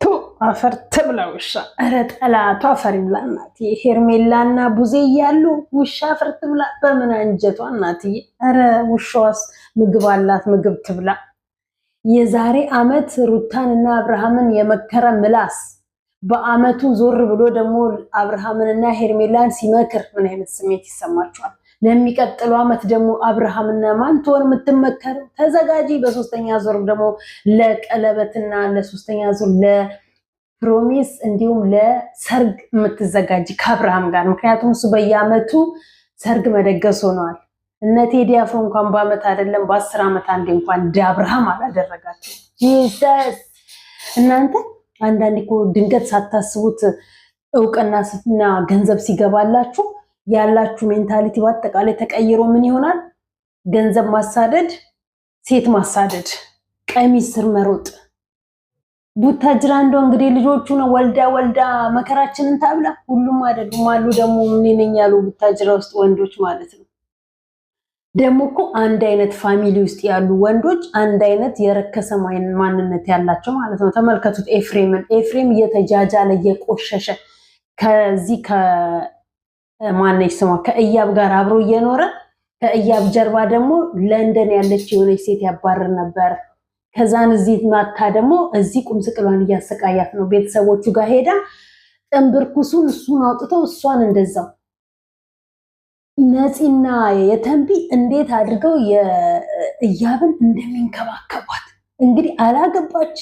ቱ አፈር ትብላ ውሻ። ኧረ ጠላቷ አፈር ይብላ እናትዬ። ሄርሜላና ቡዜ እያሉ ውሻ አፈር ትብላ በምን አንጀቷ እናትዬ። ኧረ ውሻዋስ ምግብ አላት፣ ምግብ ትብላ። የዛሬ ዓመት ሩታንና አብርሃምን የመከረ ምላስ በአመቱ ዞር ብሎ ደግሞ አብርሃምንና ሄርሜላን ሲመክር ምን አይነት ስሜት ይሰማችኋል? ለሚቀጥለው ዓመት ደግሞ አብርሃምና ማን ትሆን የምትመከረው? ተዘጋጂ። በሶስተኛ ዙር ደግሞ ለቀለበትና ለሶስተኛ ዙር ለፕሮሚስ እንዲሁም ለሰርግ የምትዘጋጂ ከአብርሃም ጋር። ምክንያቱም እሱ በየአመቱ ሰርግ መደገስ ሆነዋል። እነ ቴዲ አፍሮ እንኳን በአመት አይደለም በ10 ዓመት አንዴ እንኳን እንደ አብርሃም አላደረጋቸው። ጂሰስ እናንተ አንዳንዴ እኮ ድንገት ሳታስቡት እውቅናና ገንዘብ ሲገባላችሁ ያላችሁ ሜንታሊቲ በአጠቃላይ ተቀይሮ ምን ይሆናል? ገንዘብ ማሳደድ፣ ሴት ማሳደድ፣ ቀሚስ ስር መሮጥ። ቡታጅራ እንደው እንግዲህ ልጆቹ ነው ወልዳ መከራችንን ታብላ። ሁሉም አይደሉም አሉ ደግሞ ምን ነኝ ያሉ ቡታጅራ ውስጥ ወንዶች ማለት ነው። ደግሞ እኮ አንድ አይነት ፋሚሊ ውስጥ ያሉ ወንዶች አንድ አይነት የረከሰ ማንነት ያላቸው ማለት ነው። ተመልከቱት ኤፍሬም እየተጃጃለ እየቆሸሸ ከዚህ ማነች ስሟ ከእያብ ጋር አብሮ እየኖረ ከእያብ ጀርባ ደግሞ ለንደን ያለች የሆነች ሴት ያባረር ነበር። ከዛን እዚህ ማታ ደግሞ እዚህ ቁም ስቅሏን እያሰቃያት ነው። ቤተሰቦቹ ጋር ሄዳ ጥንብርኩሱን እሱን አውጥተው እሷን እንደዛው ነፂና የተንቢ እንዴት አድርገው የእያብን እንደሚንከባከቧት እንግዲህ አላገባች፣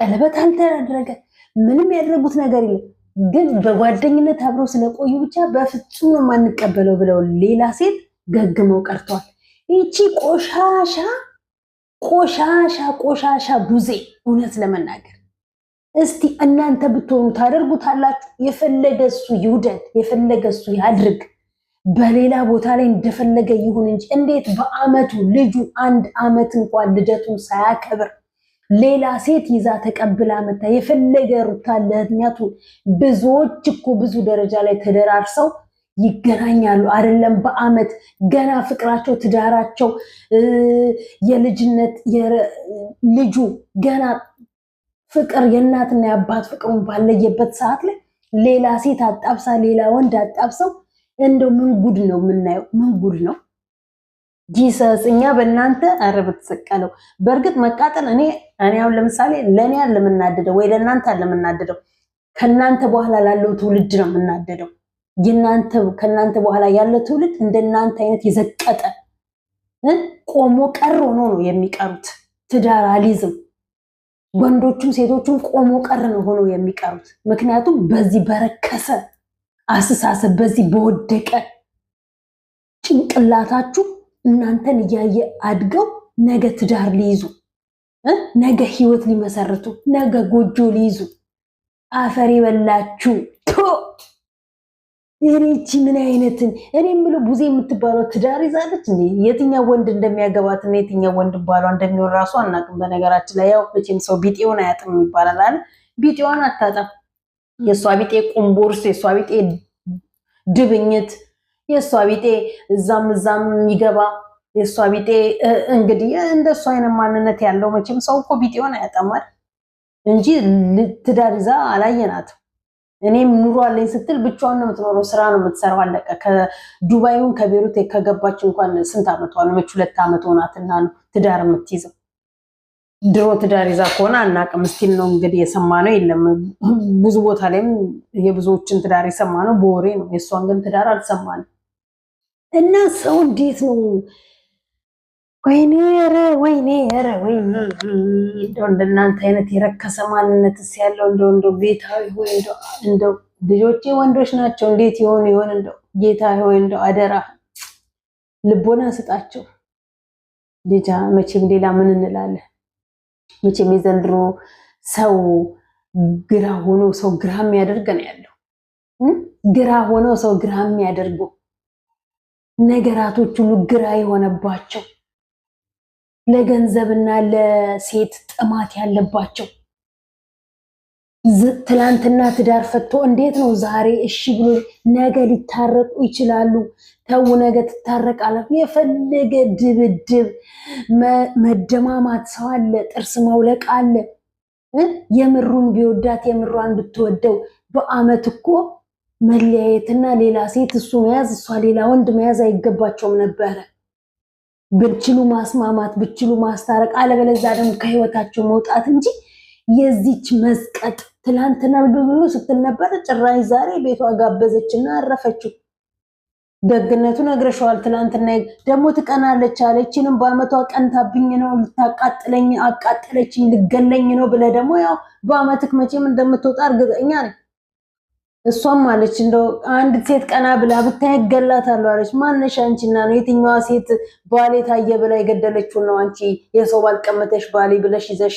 ቀለበት አልተደረገ፣ ምንም ያደረጉት ነገር የለም። ግን በጓደኝነት አብረው ስለቆዩ ብቻ በፍጹም የማንቀበለው ብለው ሌላ ሴት ገግመው ቀርተዋል። ይቺ ቆሻሻ ቡዜ እውነት ለመናገር እስቲ እናንተ ብትሆኑ ታደርጉታላችሁ? የፈለገ እሱ ይውደድ፣ የፈለገ እሱ ያድርግ፣ በሌላ ቦታ ላይ እንደፈለገ ይሁን እንጂ እንዴት በአመቱ ልጁ 1 አመት እንኳን ልደቱን ሳያከብር ሌላ ሴት ይዛ ተቀብላ መታ? የፈለገ ሩታ ለህትኛቱ ብዙዎች እኮ ብዙ ደረጃ ላይ ተደራርሰው ይገናኛሉ አይደለም? በአመት ገና ፍቅራቸው ትዳራቸው የልጅነት ልጁ ገና ፍቅር የእናትና የአባት ፍቅሩን ባለየበት ሰዓት ላይ ሌላ ሴት አጣብሳ ሌላ ወንድ አጣብሰው እንደው ምን ጉድ ነው የምናየው? ምን ጉድ ነው ጂሰስ። እኛ በእናንተ ኧረ ብትሰቀለው። በእርግጥ መቃጠል እኔ አሁን ለምሳሌ ለእኔ ያለ የምናደደው ወይ ለእናንተ ያለ የምናደደው ከእናንተ በኋላ ላለው ትውልድ ነው የምናደደው። ከእናንተ በኋላ ያለው ትውልድ እንደናንተ አይነት የዘቀጠ ቆሞ ቀር ሆኖ ነው የሚቀሩት። ትዳር አልይዝም ወንዶቹም ሴቶቹም ቆሞ ቀር ነው ሆኖ የሚቀሩት። ምክንያቱም በዚህ በረከሰ አስተሳሰብ በዚህ በወደቀ ጭንቅላታችሁ እናንተን እያየ አድገው ነገ ትዳር ሊይዙ፣ ነገ ህይወት ሊመሰርቱ፣ ነገ ጎጆ ሊይዙ አፈር ይበላችሁ። እቺ ምን አይነትን እኔ የምለው ቡዜ የምትባለው ትዳር ይዛለች እንዴ? የትኛው ወንድ እንደሚያገባት እና የትኛው ወንድ ባሏ እንደሚሆን ራሱ አናውቅም። በነገራችን ላይ ያው መቼም ሰው ቢጤውን አያጥም ይባላል አይደል? ቢጤዋን አታጣም። የሷ ቢጤ ቁምቡርስ፣ የሷ ቢጤ ድብኝት፣ የሷ ቢጤ እዛም የሚገባ፣ የሷ ቢጤ እንግዲህ እንደሷ አይነት ማንነት ያለው መቼም ሰው እኮ ቢጤውን አያጣማል እንጂ ትዳር ይዛ አላየናትም። እኔም ኑሮ አለኝ ስትል ብቻዋን ነው የምትኖረው፣ ስራ ነው የምትሰራው፣ አለቀ። ከዱባይውን ከቤሩት ከገባች እንኳን ስንት አመቷ ነው? 2 አመት ሆናትና ነው ትዳር የምትይዘው። ድሮ ትዳር ይዛ ከሆነ አናውቅም። እስቲል ነው እንግዲህ የሰማነው የለም። ብዙ ቦታ ላይም የብዙዎችን ትዳር የሰማነው በወሬ ነው። የእሷን ግን ትዳር አልሰማንም። እና ሰው እንዴት ነው ወይኔ ኧረ እንደው እንደናንተ አይነት የረከሰ ማንነትስ ያለው እንደው ጌታዬ ሆይ እንደው ልጆቼ ወንዶች ናቸው እንዴት ይሆን እንደው ጌታዬ ሆይ እንደው አደራ ልቦና ስጣቸው። ልጃ መቼም ሌላ ምን እንላለን? መቼም የዘንድሮ ሰው ግራ ሆኖ ሰው ግራ የሚያደርግ ነው ያለው። ግራ ሆኖ ሰው ግራ የሚያደርጉ ነገራቶች ሁሉ ግራ የሆነባቸው፣ ለገንዘብና ለሴት ጥማት ያለባቸው፣ ትላንትና ትዳር ፈቶ እንዴት ነው ዛሬ እሺ ብሎ ነገ ሊታረቁ ይችላሉ። ተው ነገ ትታረቃላችሁ። የፈለገ ድብድብ መደማማት ሰው አለ፣ ጥርስ መውለቅ አለ። የምሩን ቢወዳት የምሯን ብትወደው በአመት እኮ መለያየትና ሌላ ሴት እሱ መያዝ እሷ ሌላ ወንድ መያዝ አይገባቸውም ነበረ። ብችሉ ማስማማት ብችሉ ማስታረቅ፣ አለበለዚያ ደግሞ ከህይወታቸው መውጣት እንጂ የዚች መስቀጥ ትላንትና ብሎ ስትል ነበር። ጭራሽ ዛሬ ቤቷ ጋበዘችና አረፈችው። ደግነቱ ነግረሻዋል። ትላንትና ደግሞ ትቀናለች አለችንም በአመቷ ቀንታብኝ ነው ልታቃጥለኝ አቃጥለችኝ ልገለኝ ነው ብለ ደግሞ ያው በአመትክ መቼም እንደምትወጣ እርግጠኛ ነኝ። እሷም አለች እንደው አንድ ሴት ቀና ብላ ብታይ ገላታለሁ አለች። ማነሽ አንቺና ነው? የትኛዋ ሴት ባሌ ታየ ብላ የገደለችው ነው አንቺ የሰው ባል ቀመተሽ ባሌ ብለሽ ይዘሽ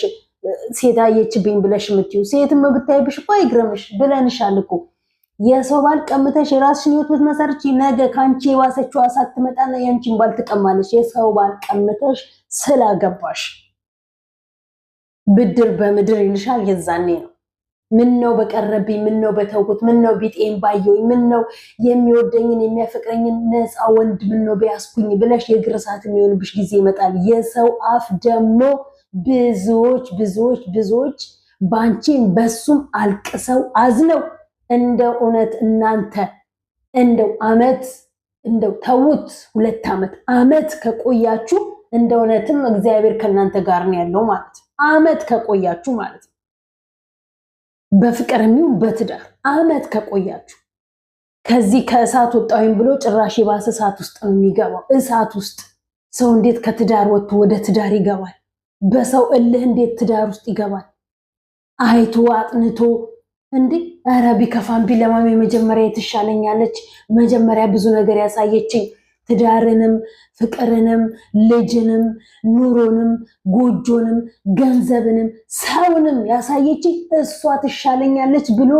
ሴት አየችብኝ ብለሽ የምትይው? ሴትም ብታይብሽ እኮ አይግረምሽ ብለንሻል እኮ። የሰው ባል ቀምተሽ የራስሽን ህይወት ብትመሰርቺ ነገ ካንቺ የዋሰችው አሳት ትመጣና ያንቺን ባል ትቀማለሽ። የሰው ባል ቀምተሽ ስላገባሽ ብድር በምድር ይልሻል። የዛኔ ነው ምን ነው በቀረብኝ፣ ምን ነው በተውኩት፣ ምን ነው ቢጤን ባየሁኝ፣ ምን ነው የሚወደኝን የሚያፈቅረኝን ነፃ ወንድ ምን ነው ቢያስኩኝ ብለሽ የግር ሰዓት የሚሆንብሽ ጊዜ ይመጣል። የሰው አፍ ደግሞ ብዙዎች ባንቺን በሱም አልቅሰው አዝነው እንደው እውነት እናንተ እንደው አመት እንደው ተውት 2 አመት ከቆያችሁ እንደው እውነትም እግዚአብሔር ከናንተ ጋር ነው ያለው ማለት ነው። አመት ከቆያችሁ ማለት ነው። በፍቅር የሚሆን በትዳር አመት ከቆያችሁ ከዚህ ከእሳት ወጣሁኝ ብሎ ጭራሽ የባሰ እሳት ውስጥ ነው የሚገባው። እሳት ውስጥ ሰው እንዴት ከትዳር ወጥቶ ወደ ትዳር ይገባል? በሰው እልህ እንዴት ትዳር ውስጥ ይገባል? አይቶ አጥንቶ እንዴ! ኧረ ቢከፋም ቢለማም መጀመሪያ ትሻለኛለች፣ መጀመሪያ ብዙ ነገር ያሳየችኝ ትዳርንም ፍቅርንም ልጅንም ኑሮንም ጎጆንም ገንዘብንም ሰውንም ያሳየችኝ እሷ ትሻለኛለች ብሎ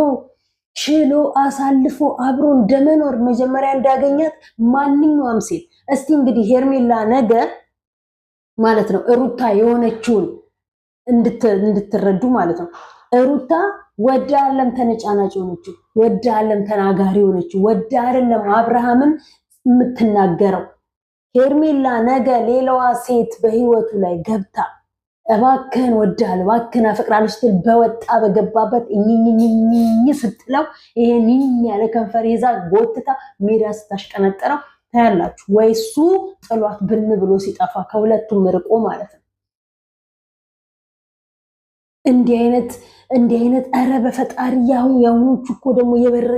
ችሎ አሳልፎ አብሮ እንደመኖር መጀመሪያ እንዳገኛት ማንኛውም ሴት። እስቲ እንግዲህ ሄርሜላ ነገ ማለት ነው ሩታ የሆነችውን እንድትረዱ ማለት ነው። ሩታ ወደ ዓለም ተነጫናጭ ሆነችው፣ ወደ ዓለም ተናጋሪ ሆነችው፣ ወደ ዓለም አብርሃምን የምትናገረው ሄርሜላ ነገ ሌላዋ ሴት በህይወቱ ላይ ገብታ እባክህን ወዳለሁ እባክህን አፈቅራለሁ ስትል በወጣ በገባበት እኝኝኝኝ ስትለው ይሄን ያለ ከንፈር ይዛ ጎትታ ሜዳ ስታሽቀነጠረው ታያላችሁ። ወይ እሱ ጥሏት ብን ብሎ ሲጠፋ ከሁለቱም ርቆ ማለት ነው። እንዲህ አይነት ኧረ በፈጣሪ ያሁኖቹ እኮ ደግሞ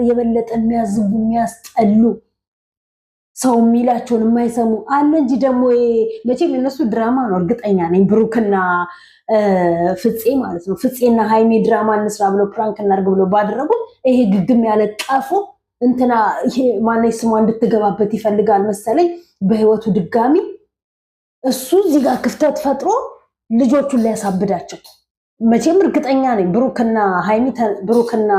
የበለጠ የሚያዝጉ የሚያስጠሉ ሰው የሚላቸውን የማይሰሙ አለ እንጂ ደግሞ መቼም የነሱ ድራማ ነው እርግጠኛ ነኝ። ብሩክና ፍፄ ማለት ነው። ፍፄና ሃይሜ ድራማ እንስራ ብለው ፕራንክ እናርግ ብለው ባደረጉት ይሄ ግግም ያለ ቀፎ እንትና ይሄ ማነው ስሟ እንድትገባበት ይፈልጋል መሰለኝ በህይወቱ ድጋሚ። እሱ እዚህ ጋር ክፍተት ፈጥሮ ልጆቹን ሊያሳብዳቸው መቼም እርግጠኛ ነኝ። ብሩክና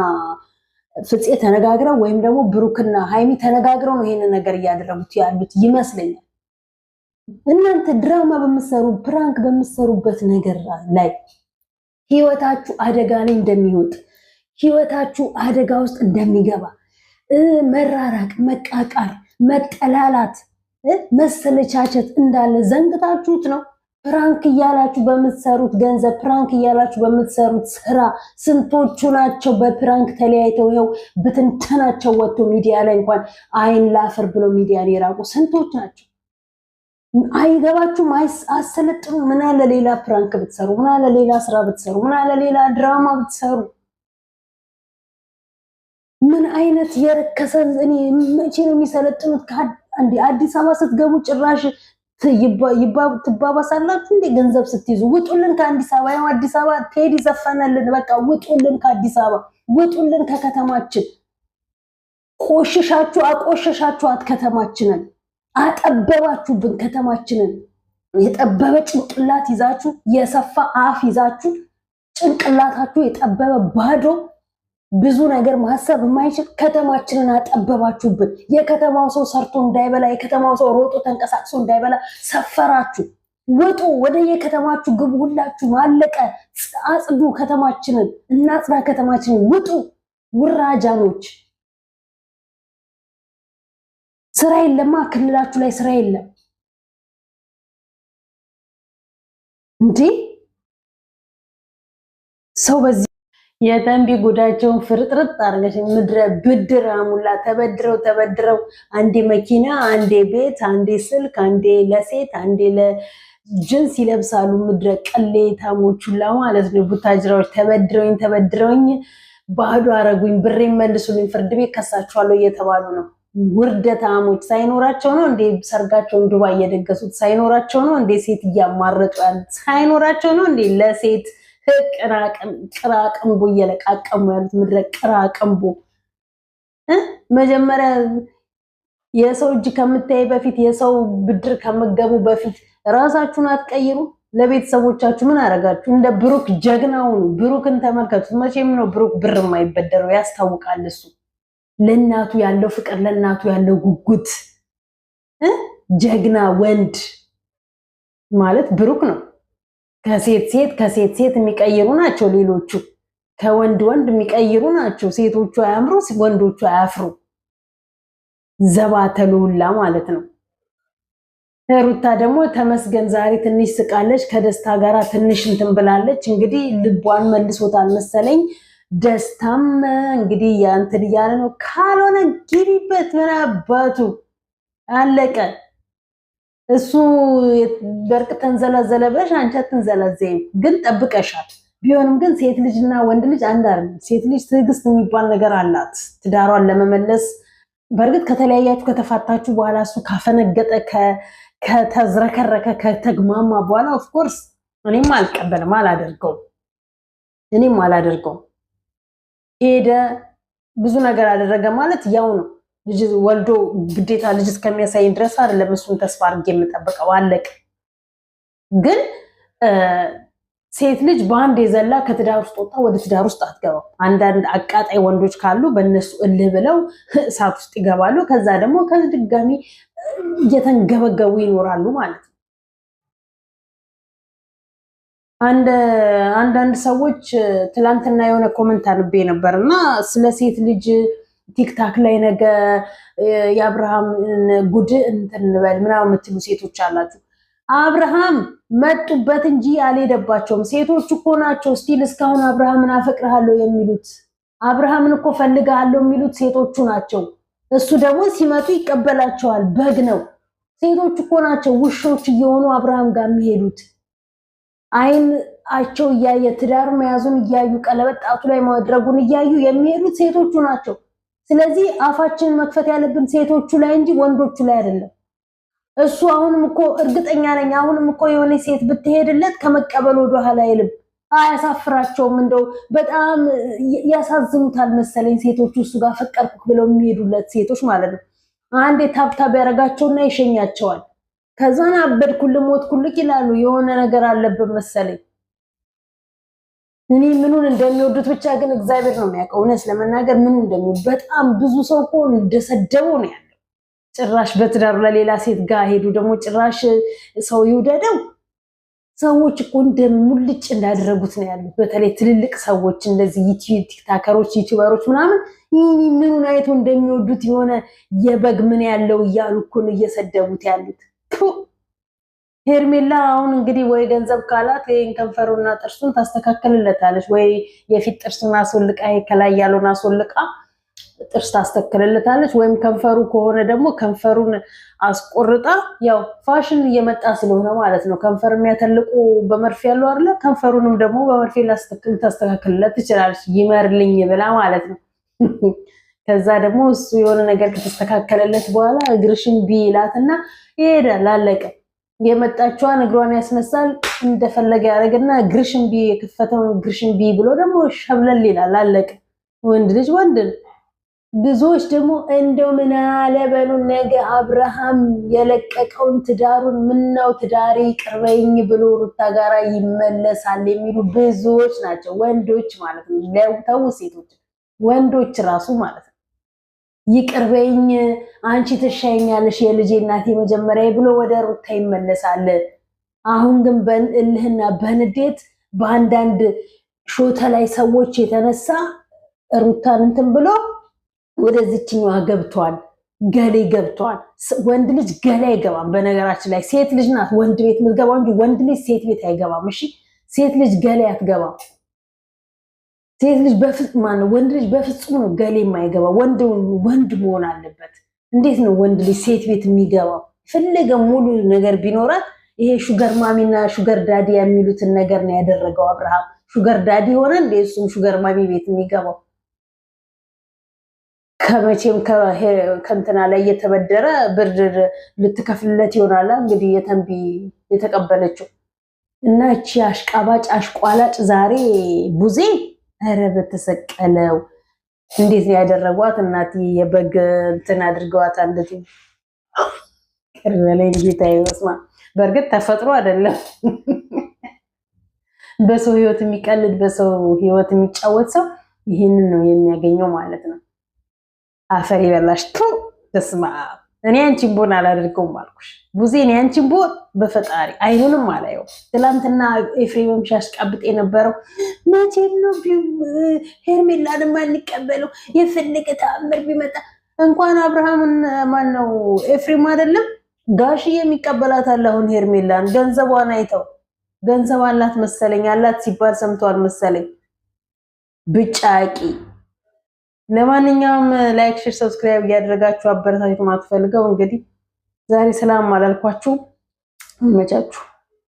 ፍፄ ተነጋግረው ወይም ደግሞ ብሩክና ሃይሚ ተነጋግረው ነው ይሄንን ነገር እያደረጉት ያሉት ይመስለኛል። እናንተ ድራማ በምትሰሩ ፕራንክ በምትሰሩበት ነገር ላይ ህይወታችሁ አደጋ ላይ እንደሚወጥ ህይወታችሁ አደጋ ውስጥ እንደሚገባ መራራቅ፣ መቃቃር፣ መጠላላት፣ መሰለቻቸት እንዳለ ዘንግታችሁት ነው። ፕራንክ እያላችሁ በምትሰሩት ገንዘብ ፕራንክ እያላችሁ በምትሰሩት ስራ ስንቶቹ ናቸው በፕራንክ ተለያይተው ይኸው ብትንተናቸው ወጥቶ ሚዲያ ላይ እንኳን አይን ላፈር ብሎ ሚዲያ ላይ የራቁ ስንቶች ናቸው። አይገባችሁም? አሰለጥኑ። ምን አለ ሌላ ፕራንክ ብትሰሩ፣ ምን አለ ሌላ ስራ ብትሰሩ፣ ምን አለ ሌላ ድራማ ብትሰሩ። ምን አይነት የረከሰ እኔ መቼ ነው የሚሰለጥኑት? አዲስ አበባ ስትገቡ ጭራሽ ትባባሳላችሁ እንዴ? ገንዘብ ስትይዙ ውጡልን ከአዲስ አበባ። ያው አዲስ አበባ ቴዲ ዘፈነልን። በቃ ውጡልን ከአዲስ አበባ፣ ውጡልን ከከተማችን። አቆሸሻችኋት ከተማችንን፣ አጠበባችሁብን ከተማችንን። የጠበበ ጭንቅላት ይዛችሁ የሰፋ አፍ ይዛችሁ ጭንቅላታችሁ የጠበበ ባዶ ብዙ ነገር ማሰብ የማይችል ከተማችንን አጠበባችሁብን። የከተማው ሰው ሰርቶ እንዳይበላ፣ የከተማው ሰው ሮጦ ተንቀሳቅሶ እንዳይበላ ሰፈራችሁ። ውጡ፣ ወደ የከተማችሁ ግቡ። ሁላችሁ አለቀ። አጽዱ ከተማችንን፣ እናጽዳ ከተማችንን። ውጡ ውራጃኖች። ስራ የለማ ክልላችሁ ላይ ስራ የለም እንዴ? ሰው በዚህ የተንቢ ጉዳቸውን ፍርጥርጥ አድርገሽ ምድረ ብድር አሙላ ተበድረው አንዴ መኪና፣ አንዴ ቤት፣ አንዴ ስልክ፣ አንዴ ለሴት፣ አንዴ ለጅንስ ይለብሳሉ። ምድረ ቅሌታሞቹላ ማለት ነው። ቡታጅራዎች ተበድረውኝ ባዶ አረጉኝ፣ ብሬ መልሱልኝ፣ ፍርድ ቤት ከሳችኋለሁ እየተባሉ ነው። ውርደታሞች ሳይኖራቸው ነው እንዴ ሰርጋቸውን ዱባይ እየደገሱት? ሳይኖራቸው ነው እንዴ ሴት እያማረጡ ያሉት? ሳይኖራቸው ነው እንዴ ለሴት ቅራቅንቦ እየለቃቀሙ ያሉት? ምድረ ቅራቅንቦ። መጀመሪያ የሰው እጅ ከምታይ በፊት የሰው ብድር ከምገቡ በፊት ራሳችሁን አትቀይሩ? ለቤተሰቦቻችሁ ምን አረጋችሁ? እንደ ብሩክ ጀግናውን ብሩክን ተመልከቱት። መቼም ነው ብሩክ ብር የማይበደረው፣ ያስታውቃል። እሱ ለእናቱ ያለው ፍቅር፣ ለእናቱ ያለው ጉጉት፣ ጀግና ወንድ ማለት ብሩክ ነው። ከሴት ሴት የሚቀይሩ ናቸው ሌሎቹ። ከወንድ የሚቀይሩ ናቸው። ሴቶቹ አያምሩ፣ ወንዶቹ አያፍሩ። ዘባተሉላ ማለት ነው። ሩታ ደግሞ ተመስገን ዛሬ ትንሽ ስቃለች፣ ከደስታ ጋር ትንሽ እንትን ብላለች። እንግዲህ ልቧን መልሶታል መሰለኝ። ደስታም እንግዲህ ያንትን እያለ ነው። ካልሆነ ግቢበት፣ ምን አባቱ አለቀ። እሱ በርቅ ተንዘላዘለ ብለሽ አንቺ አትንዘላዘይም፣ ግን ጠብቀሻል። ቢሆንም ግን ሴት ልጅና ወንድ ልጅ አንድ አይደለም። ሴት ልጅ ትዕግስት የሚባል ነገር አላት ትዳሯን ለመመለስ። በእርግጥ ከተለያያችሁ ከተፋታችሁ በኋላ እሱ ካፈነገጠ ከተዝረከረከ ከተግማማ በኋላ ኦፍኮርስ እኔም አልቀበልም፣ አላደርገውም። ሄደ ብዙ ነገር አደረገ ማለት ያው ነው። ልጅ ወልዶ ግዴታ ልጅ እስከሚያሳይ ድረስ አይደለም እሱን ተስፋ አድርጌ የምጠብቀው። አለቅ ግን ሴት ልጅ በአንድ የዘላ ከትዳር ውስጥ ወጣ ወደ ትዳር ውስጥ አትገባም። አንዳንድ አቃጣይ ወንዶች ካሉ በእነሱ እልህ ብለው እሳት ውስጥ ይገባሉ። ከዛ ደግሞ ከድጋሚ እየተንገበገቡ ይኖራሉ ማለት ነው። አንዳንድ ሰዎች ትላንትና የሆነ ኮመንት አንቤ ነበር እና ስለ ሴት ልጅ ቲክታክ ላይ ነገ የአብርሃም ጉድ እንትን እንበል ምናምን የምትሉ ሴቶች አላችሁ። አብርሃም መጡበት እንጂ አልሄደባቸውም። ሴቶቹ እኮ ናቸው ስቲል እስካሁን አብርሃምን አፈቅርሃለሁ የሚሉት፣ አብርሃምን እኮ ፈልግሃለሁ የሚሉት ሴቶቹ ናቸው። እሱ ደግሞ ሲመጡ ይቀበላቸዋል። በግ ነው። ሴቶቹ እኮ ናቸው ውሾች እየሆኑ አብርሃም ጋር የሚሄዱት። አይናቸው እያየ ትዳር መያዙን እያዩ ቀለበት ጣቱ ላይ ማድረጉን እያዩ የሚሄዱት ሴቶቹ ናቸው። ስለዚህ አፋችንን መክፈት ያለብን ሴቶቹ ላይ እንጂ ወንዶቹ ላይ አይደለም። እሱ አሁንም እኮ እርግጠኛ ነኝ አሁንም እኮ የሆነ ሴት ብትሄድለት ከመቀበል ወደ ኋላ አይልም። አያሳፍራቸውም። እንደው በጣም ያሳዝኑታል መሰለኝ ሴቶቹ እሱ ጋር ፈቀርኩ ብለው የሚሄዱለት ሴቶች ማለት ነው። አንዴ ታብታብ ያደርጋቸውና ይሸኛቸዋል። ከዛን አበድኩል ሞትኩልክ ይላሉ። የሆነ ነገር አለበት መሰለኝ። እኔ ምኑን እንደሚወዱት ብቻ ግን እግዚአብሔር ነው የሚያውቀው። እውነት ለመናገር ምን እንደሚወዱ በጣም ብዙ ሰው እኮ እንደሰደበው ነው ያለው። ጭራሽ በትዳሩ ለሌላ ሴት ጋር ሄዱ። ደግሞ ጭራሽ ሰው ይውደደው። ሰዎች እኮ እንደሙልጭ እንዳደረጉት ነው ያሉት። በተለይ ትልልቅ ሰዎች እንደዚህ ቲክታከሮች፣ ዩቲዩበሮች ምናምን ምኑን አይቶ እንደሚወዱት የሆነ የበግ ምን ያለው እያሉ እኮ ነው እየሰደቡት ያሉት። ሄርሜላ አሁን እንግዲህ ወይ ገንዘብ ካላት ይሄን ከንፈሩና ጥርሱን ታስተካክልለታለች፣ ወይ የፊት ጥርሱን አስወልቃ ከላይ ያለውን አስወልቃ ጥርስ ታስተካክልለታለች፣ ወይም ከንፈሩ ከሆነ ደግሞ ከንፈሩን አስቆርጣ። ያው ፋሽን እየመጣ ስለሆነ ማለት ነው። ከንፈር የሚያተልቁ በመርፌ ያለው አይደለ? ከንፈሩንም ደግሞ በመርፌ ታስተካክልለት ትችላለች፣ ይመርልኝ ብላ ማለት ነው። ከዛ ደግሞ እሱ የሆነ ነገር ከተስተካከለለት በኋላ እግርሽን ቢላትና ይሄዳል። አለቀ። የመጣችዋን እግሯን ያስነሳል፣ እንደፈለገ ያደርግና እግርሽን ቢ የከፈተውን እግርሽን ቢ ብሎ ደግሞ ሸብለል ይላል። አለቀ። ወንድ ልጅ ወንድ ነው። ብዙዎች ደግሞ እንደው ምን አለ በሉ ነገ አብርሃም የለቀቀውን ትዳሩን ምነው ትዳሬ ቅርበኝ ብሎ ሩታ ጋራ ይመለሳል የሚሉ ብዙዎች ናቸው። ወንዶች ማለት ነው። ለውተው ሴቶች ወንዶች ራሱ ማለት ነው። ይቅርበኝ አንቺ ትሻይኛለሽ የልጄ እናቴ መጀመሪያ ብሎ ወደ ሩታ ይመለሳል። አሁን ግን በእልህና በንዴት በአንዳንድ ሾተ ላይ ሰዎች የተነሳ ሩታን እንትን ብሎ ወደዚችኛዋ ገብቷል። ገሌ ገብቷል። ወንድ ልጅ ገሌ አይገባም። በነገራችን ላይ ሴት ልጅ ናት ወንድ ቤት የምትገባው እንጂ ወንድ ልጅ ሴት ቤት አይገባም። እሺ ሴት ልጅ ገሌ አትገባም። ሴት ልጅ በፍጹም ማነው ወንድ ልጅ በፍጹም ነው ገሌ የማይገባ ወንድ መሆን አለበት። እንዴት ነው ወንድ ልጅ ሴት ቤት የሚገባው? ፈለገ ሙሉ ነገር ቢኖራት ይሄ ሹገር ማሚና ሹገር ዳዲ የሚሉትን ነገር ነው ያደረገው አብርሃም። ሹገር ዳዲ ሆነ እንደ እሱም ሹገር ማሚ ቤት የሚገባው ከመቼም ከእንትና ላይ እየተበደረ ብድር ልትከፍልለት ይሆናል እንግዲህ የተንቢ የተቀበለችው እና እቺ አሽቃባጭ አሽቋላጭ ዛሬ ቡዜ ኧረ በተሰቀለው እንዴት ነው ያደረጓት? እናት የበግ እንትን አድርገዋት አንደት ከረለይ ጌታዬ ወስማ በርግጥ ተፈጥሮ አይደለም በሰው ህይወት የሚቀልድ በሰው ህይወት የሚጫወት ሰው ይሄንን ነው የሚያገኘው ማለት ነው። አፈር ይበላሽ ቱ ተስማ እኔ አንቺን ቦን አላደርገውም አልኩሽ ቡዜ። እኔ አንቺን ቦን በፈጣሪ አይኑንም አላየው። ትላንትና ኤፍሬምም ሲያስቀብጥ የነበረው መቼ ነው ሄርሜላን ማንቀበለው? የፈለገ ተአምር ቢመጣ እንኳን አብርሃምን ማን ነው ኤፍሬም አይደለም ጋሽዬ የሚቀበላታል። አሁን ሄርሜላን ገንዘቧን አይተው ገንዘብ አላት መሰለኝ አላት ሲባል ሰምቷል መሰለኝ ብጫቂ። ለማንኛውም ላይክ ሼር ሰብስክራይብ እያደረጋችሁ አበረታችሁ ማለት ፈልገው እንግዲህ ዛሬ ሰላም አላልኳችሁ መቻችሁ